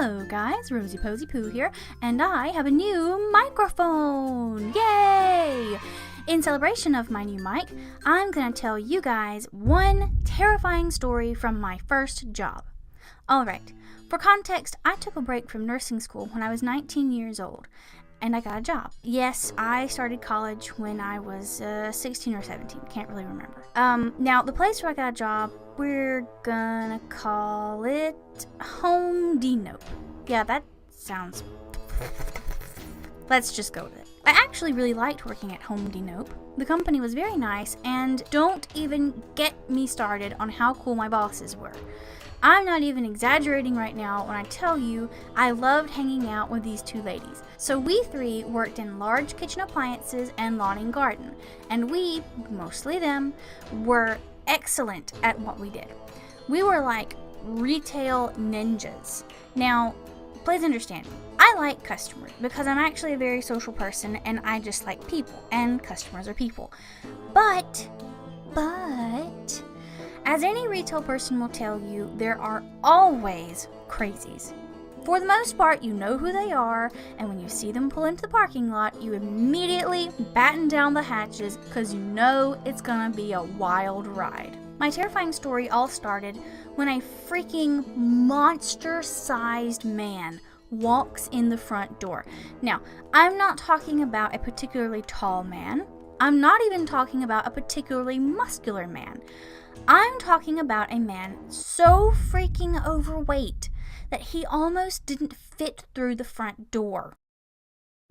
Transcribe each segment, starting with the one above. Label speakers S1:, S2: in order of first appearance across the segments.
S1: Hello guys, Rosie Posy Poo here, and I have a new microphone! Yay! In celebration of my new mic, I'm gonna tell you guys one terrifying story from my first job. Alright, for context, I took a break from nursing school when I was 19 years old, and I got a job. Yes, I started college when I was 16 or 17, can't really remember. Now, the place where I got a job, we're gonna call it Home Denope. Yeah, that sounds... Let's just go with it. I actually really liked working at Home Denope. The company was very nice, and don't even get me started on how cool my bosses were. I'm not even exaggerating right now when I tell you I loved hanging out with these two ladies. So we three worked in large kitchen appliances and lawn and garden, and we, mostly them, were excellent at what we did. We were like retail ninjas. Now, please understand me. I like customers because I'm actually a very social person and I just like people, and customers are people. But, as any retail person will tell you, there are always crazies. For the most part, you know who they are, and when you see them pull into the parking lot, you immediately batten down the hatches because you know it's gonna be a wild ride. My terrifying story all started when a freaking monster-sized man walks in the front door. Now, I'm not talking about a particularly tall man. I'm not even talking about a particularly muscular man. I'm talking about a man so freaking overweight that he almost didn't fit through the front door.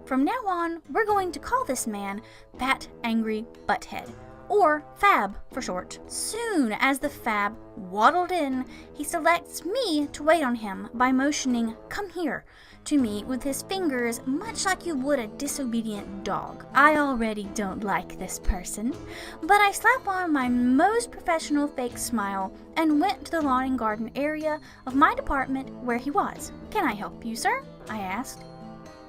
S1: From now on, we're going to call this man Fat Angry Butthead, or Fab for short. Soon as the Fab waddled in, he selects me to wait on him by motioning, "Come here," to me with his fingers, much like you would a disobedient dog. I already don't like this person, but I slap on my most professional fake smile and went to the lawn and garden area of my department where he was. "Can I help you, sir?" I asked.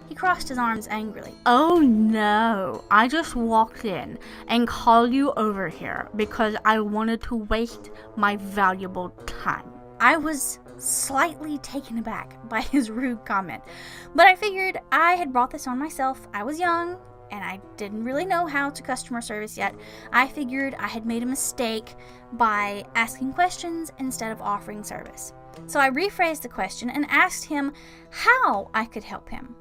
S1: He crossed his arms angrily.
S2: "Oh no, I just walked in and called you over here because I wanted to waste my valuable time."
S1: I was slightly taken aback by his rude comment, but I figured I had brought this on myself. I was young, and I didn't really know how to customer service yet. I figured I had made a mistake by asking questions instead of offering service. So I rephrased the question and asked him how I could help him.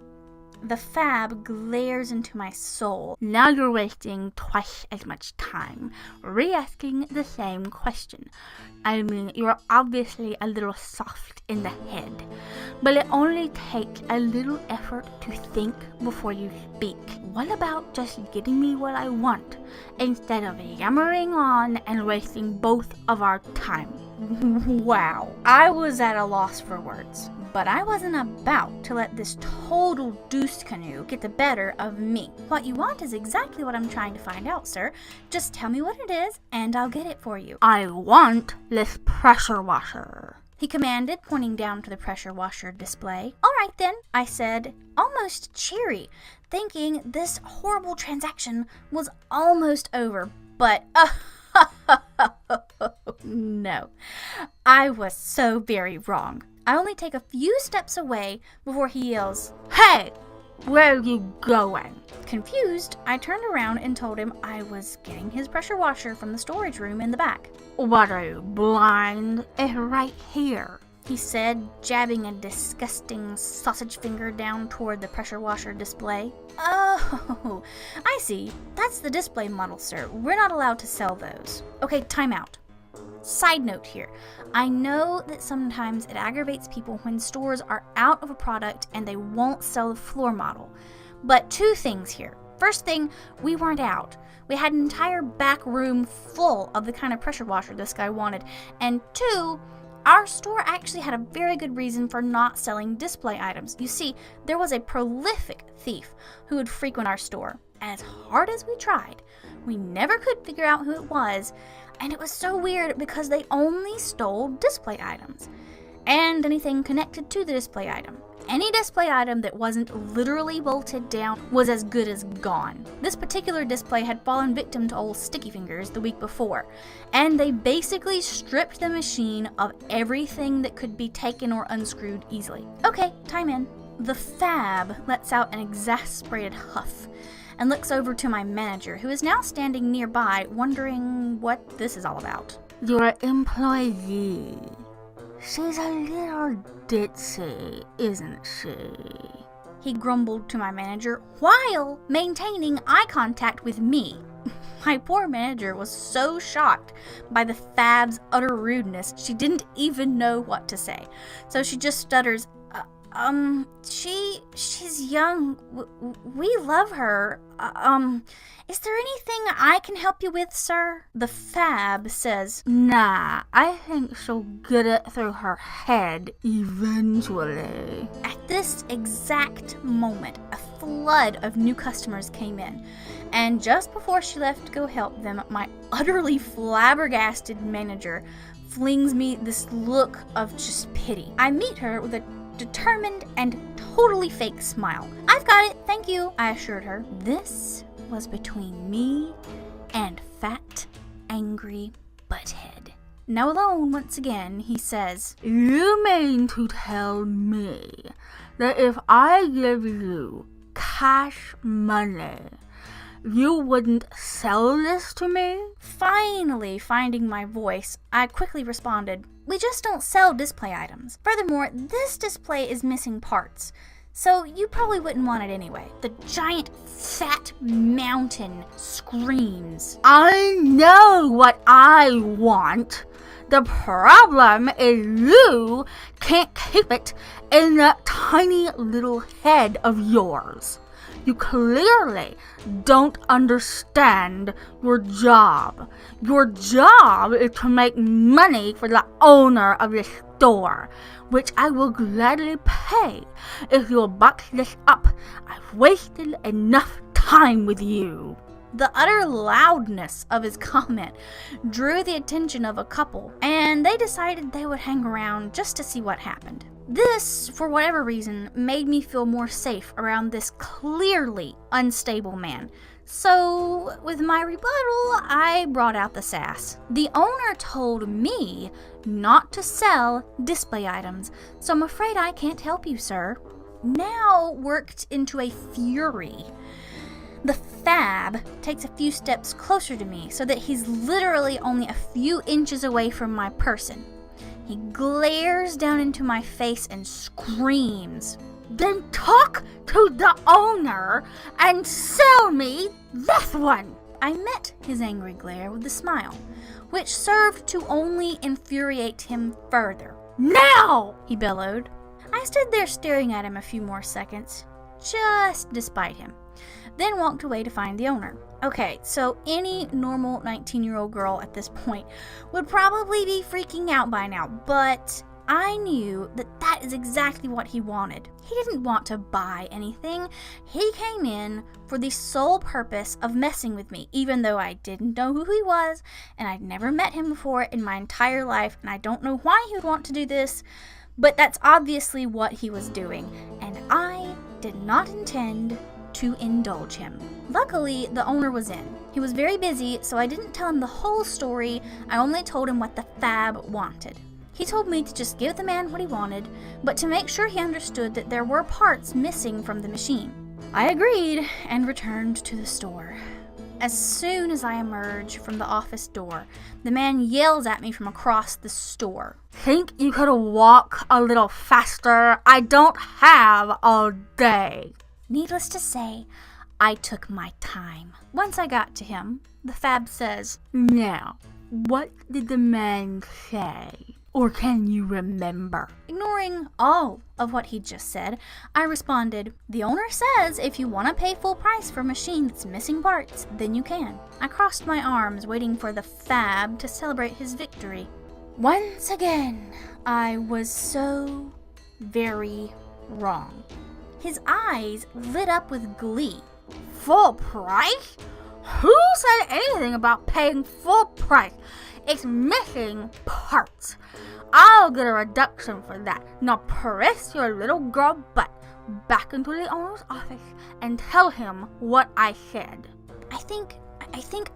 S1: The Fab glares into my soul.
S2: "Now you're wasting twice as much time re-asking the same question. I mean, you're obviously a little soft in the head, but it only takes a little effort to think before you speak. What about just getting me what I want instead of yammering on and wasting both of our time?"
S1: Wow, I was at a loss for words. But I wasn't about to let this total deuce canoe get the better of me. "What you want is exactly what I'm trying to find out, sir. Just tell me what it is, and I'll get it for you."
S2: "I want this pressure washer,"
S1: he commanded, pointing down to the pressure washer display. "All right then," I said, almost cheery, thinking this horrible transaction was almost over. But, no, I was so very wrong. I only take a few steps away before he yells,
S2: "Hey, where are you going?"
S1: Confused, I turned around and told him I was getting his pressure washer from the storage room in the back.
S2: "What, are you blind? It's right here,"
S1: he said, jabbing a disgusting sausage finger down toward the pressure washer display. "Oh, I see. That's the display model, sir. We're not allowed to sell those." Okay, time out. Side note here, I know that sometimes it aggravates people when stores are out of a product and they won't sell the floor model. But two things here. First thing, we weren't out. We had an entire back room full of the kind of pressure washer this guy wanted. And two, our store actually had a very good reason for not selling display items. You see, there was a prolific thief who would frequent our store. As hard as we tried, we never could figure out who it was. And it was so weird because they only stole display items. and anything connected to the display item. Any display item that wasn't literally bolted down was as good as gone. This particular display had fallen victim to old Sticky Fingers the week before, and they basically stripped the machine of everything that could be taken or unscrewed easily. Okay, time in. The Fab lets out an exasperated huff and looks over to my manager, who is now standing nearby, wondering what this is all about.
S2: Your employee. She's a little ditzy, isn't she?
S1: He grumbled to my manager while maintaining eye contact with me. My poor manager was so shocked by the Fab's utter rudeness, she didn't even know what to say. So she just stutters, she's young. We love her. Is there anything I can help you with, sir? The Fab says,
S2: Nah, I think she'll get it through her head eventually.
S1: At this exact moment, a flood of new customers came in, and just before she left to go help them, my utterly flabbergasted manager flings me this look of just pity. I meet her with a determined and totally fake smile. I've got it, thank you, I assured her. This was between me and Fat, Angry Butthead. Now alone once again, he says,
S2: You mean to tell me that if I give you cash money, you wouldn't sell this to me?
S1: Finally finding my voice, I quickly responded, We just don't sell display items. Furthermore, this display is missing parts, so you probably wouldn't want it anyway. The giant fat mountain screams,
S2: I know what I want. The problem is you can't keep it in that tiny little head of yours. You clearly don't understand your job. Your job is to make money for the owner of the store, which I will gladly pay if you'll box this up. I've wasted enough time with you.
S1: The utter loudness of his comment drew the attention of a couple, and they decided they would hang around just to see what happened. This, for whatever reason, made me feel more safe around this clearly unstable man. So, with my rebuttal, I brought out the sass. The owner told me not to sell display items, so I'm afraid I can't help you, sir. Now worked into a fury. The Fab takes a few steps closer to me so that he's literally only a few inches away from my person. He glares down into my face and screams,
S2: Then talk to the owner and sell me this one.
S1: I met his angry glare with a smile, which served to only infuriate him further.
S2: Now!
S1: He bellowed. I stood there staring at him a few more seconds, just despite him, then walked away to find the owner. Okay, so any normal 19-year-old girl at this point would probably be freaking out by now, but I knew that that is exactly what he wanted. He didn't want to buy anything. He came in for the sole purpose of messing with me, even though I didn't know who he was, and I'd never met him before in my entire life, and I don't know why he would want to do this, but that's obviously what he was doing, and I did not intend to indulge him. Luckily, the owner was in. He was very busy, so I didn't tell him the whole story. I only told him what the Fab wanted. He told me to just give the man what he wanted, but to make sure he understood that there were parts missing from the machine. I agreed and returned to the store. As soon as I emerge from the office door, the man yells at me from across the store.
S2: Think you could walk a little faster? I don't have all day.
S1: Needless to say, I took my time. Once I got to him, the Fab says,
S2: Now, what did the man say? Or can you remember?
S1: Ignoring all of what he just said, I responded, The owner says if you want to pay full price for a machine that's missing parts, then you can. I crossed my arms, waiting for the Fab to celebrate his victory. Once again, I was so very wrong. His eyes lit up with glee.
S2: Full price? Who said anything about paying full price? It's missing parts. I'll get a reduction for that. Now press your little girl butt back into the owner's office and tell him what I said.
S1: I think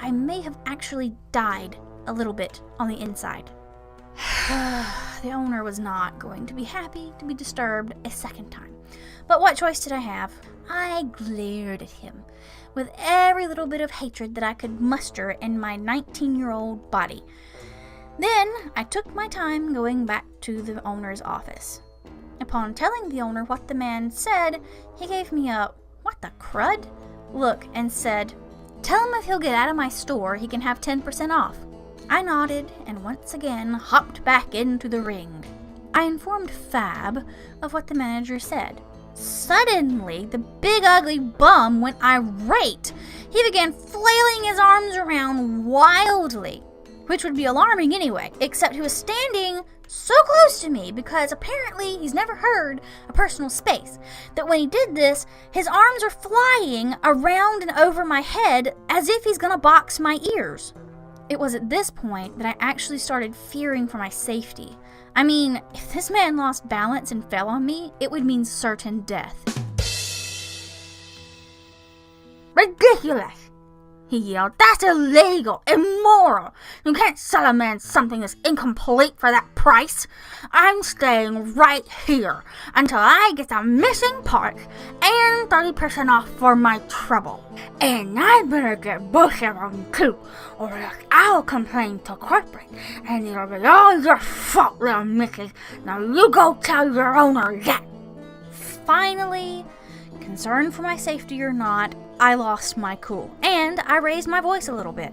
S1: I may have actually died a little bit on the inside. The owner was not going to be happy to be disturbed a second time. But what choice did I have? I glared at him with every little bit of hatred that I could muster in my 19-year-old body. Then I took my time going back to the owner's office. Upon telling the owner what the man said, he gave me a "what the crud" look and said, "Tell him if he'll get out of my store, he can have 10% off." I nodded and once again hopped back into the ring. I informed Fab of what the manager said. Suddenly, the big ugly bum went irate. He began flailing his arms around wildly, which would be alarming anyway, except he was standing so close to me because apparently he's never heard of personal space, that when he did this, his arms are flying around and over my head as if he's gonna box my ears. It was at this point that I actually started fearing for my safety. I mean, if this man lost balance and fell on me, it would mean certain death.
S2: Ridiculous! He yelled. That's illegal, immoral. You can't sell a man something that's incomplete for that price. I'm staying right here until I get the missing parts and 30% off for my trouble. And I better get both of them too, or else I'll complain to corporate, and it'll be all your fault, little Mickey. Now you go tell your owner that.
S1: Finally, concerned for my safety or not, I lost my cool, and I raised my voice a little bit.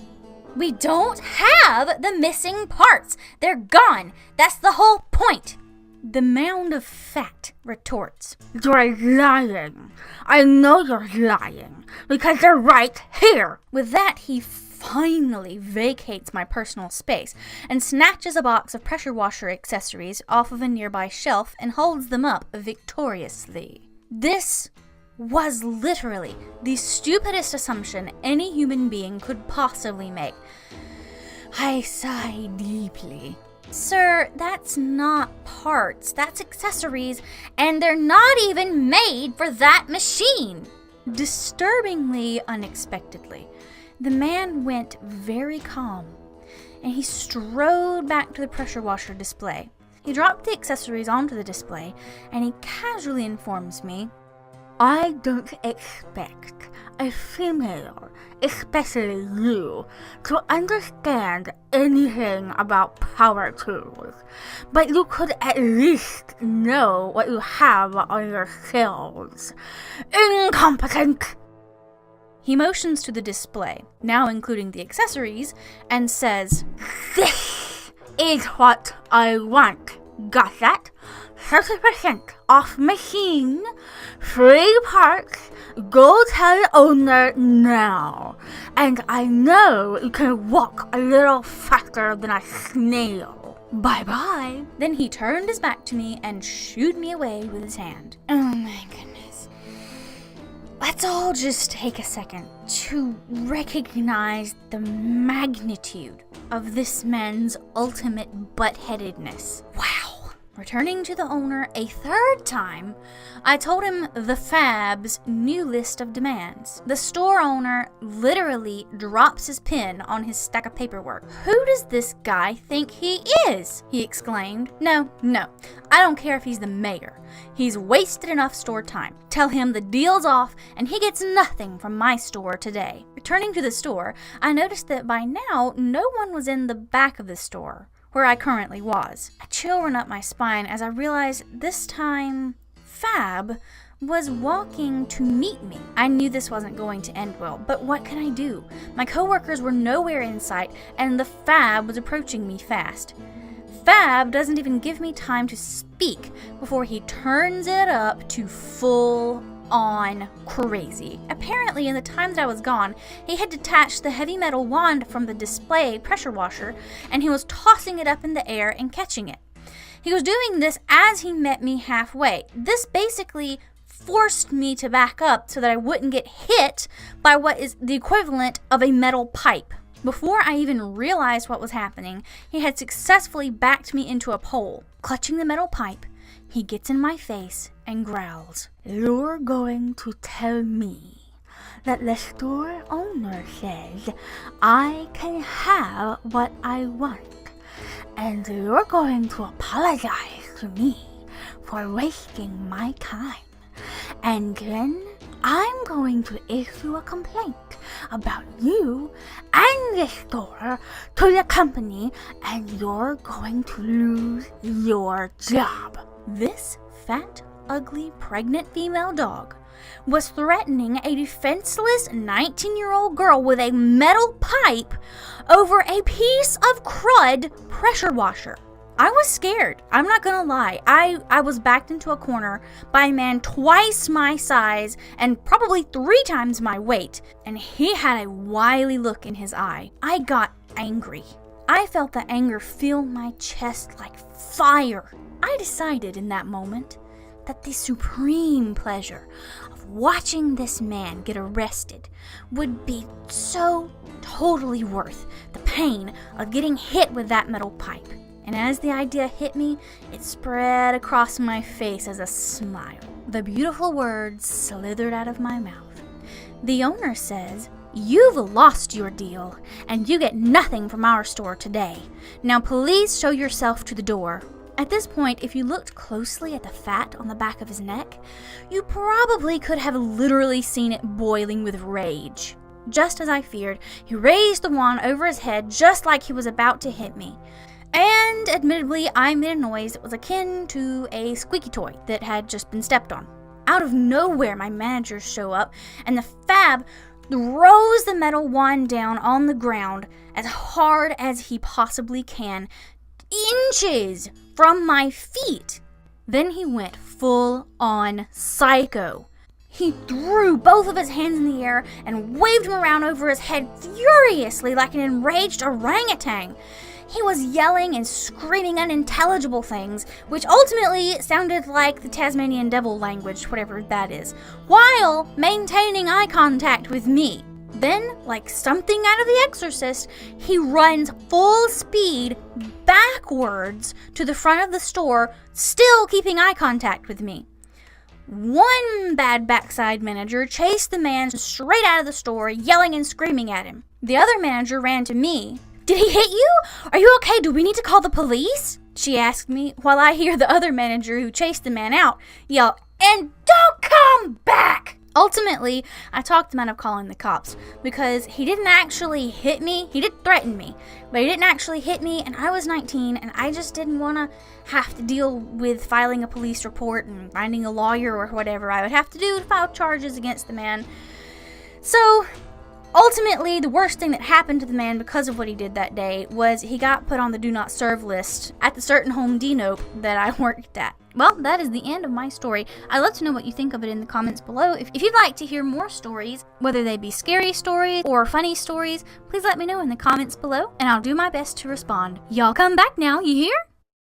S1: "We don't have the missing parts. They're gone. That's the whole point." The mound of fat retorts,
S2: "You're lying. I know you're lying, because they're right here."
S1: With that, he finally vacates my personal space and snatches a box of pressure washer accessories off of a nearby shelf and holds them up victoriously. This was literally the stupidest assumption any human being could possibly make. I sighed deeply. "Sir, that's not parts, that's accessories, and they're not even made for that machine." Disturbingly unexpectedly, the man went very calm, and he strode back to the pressure washer display. He dropped the accessories onto the display, and he casually informs me,
S2: "I don't expect a female, especially you, to understand anything about power tools, but you could at least know what you have on your shelves. Incompetent!"
S1: He motions to the display, now including the accessories, and says,
S2: "This is what I want. Got that? 30% off machine, free parts, go tell the owner now. And I know you can walk a little faster than a snail. Bye-bye."
S1: Then he turned his back to me and shooed me away with his hand. Oh my goodness. Let's all just take a second to recognize the magnitude of this man's ultimate butt-headedness. Wow. Returning to the owner a third time, I told him the Fab's new list of demands. The store owner literally drops his pen on his stack of paperwork. "Who does this guy think he is?" he exclaimed. No, I don't care if he's the mayor. He's wasted enough store time. Tell him the deal's off and he gets nothing from my store today. Returning to the store, I noticed that by now no one was in the back of the store, where I currently was. A chill ran up my spine as I realized this time Fab was walking to meet me. I knew this wasn't going to end well, but what could I do? My coworkers were nowhere in sight, and the Fab was approaching me fast. Fab doesn't even give me time to speak before he turns it up to full on crazy. Apparently, in the time that I was gone, he had detached the heavy metal wand from the display pressure washer, and he was tossing it up in the air and catching it. He was doing this as he met me halfway. This basically forced me to back up so that I wouldn't get hit by what is the equivalent of a metal pipe. Before I even realized what was happening, he had successfully backed me into a pole. Clutching the metal pipe, he gets in my face and growls,
S2: "You're going to tell me that the store owner says I can have what I want, and you're going to apologize to me for wasting my time, and then I'm going to issue a complaint about you and the store to the company, and you're going to lose your job."
S1: This fat, ugly, pregnant female dog was threatening a defenseless 19-year-old girl with a metal pipe over a piece of crud pressure washer. I was scared. I'm not gonna lie. I was backed into a corner by a man twice my size and probably 3 times my weight, and he had a wily look in his eye. I got angry. I felt the anger fill my chest like fire. I decided in that moment that the supreme pleasure of watching this man get arrested would be so totally worth the pain of getting hit with that metal pipe. And as the idea hit me, it spread across my face as a smile. The beautiful words slithered out of my mouth. The owner says, "You've lost your deal, and you get nothing from our store today. Now please show yourself to the door." At this point, if you looked closely at the fat on the back of his neck, you probably could have literally seen it boiling with rage. Just as I feared, he raised the wand over his head just like he was about to hit me. And admittedly, I made a noise that was akin to a squeaky toy that had just been stepped on. Out of nowhere, my managers show up, and the Fab throws the metal wand down on the ground as hard as he possibly can, inches from my feet. Then he went full on psycho. He threw both of his hands in the air and waved them around over his head furiously like an enraged orangutan. He was yelling and screaming unintelligible things, which ultimately sounded like the Tasmanian devil language, whatever that is, while maintaining eye contact with me. Then, like something out of The Exorcist, he runs full speed backwards to the front of the store, still keeping eye contact with me. One bad backside manager chased the man straight out of the store, yelling and screaming at him. The other manager ran to me. "Did he hit you? Are you okay? Do we need to call the police?" she asked me, while I hear the other manager who chased the man out yell, "And don't come back!" Ultimately, I talked him out of calling the cops because he didn't actually hit me. He did threaten me, but he didn't actually hit me, and I was 19, and I just didn't want to have to deal with filing a police report and finding a lawyer or whatever I would have to do to file charges against the man. So ultimately, the worst thing that happened to the man because of what he did that day was he got put on the do not serve list at the certain Home Depot that I worked at. Well, that is the end of my story. I'd love to know what you think of it in the comments below. If you'd like to hear more stories, whether they be scary stories or funny stories, please let me know in the comments below, and I'll do my best to respond. Y'all come back now, you hear?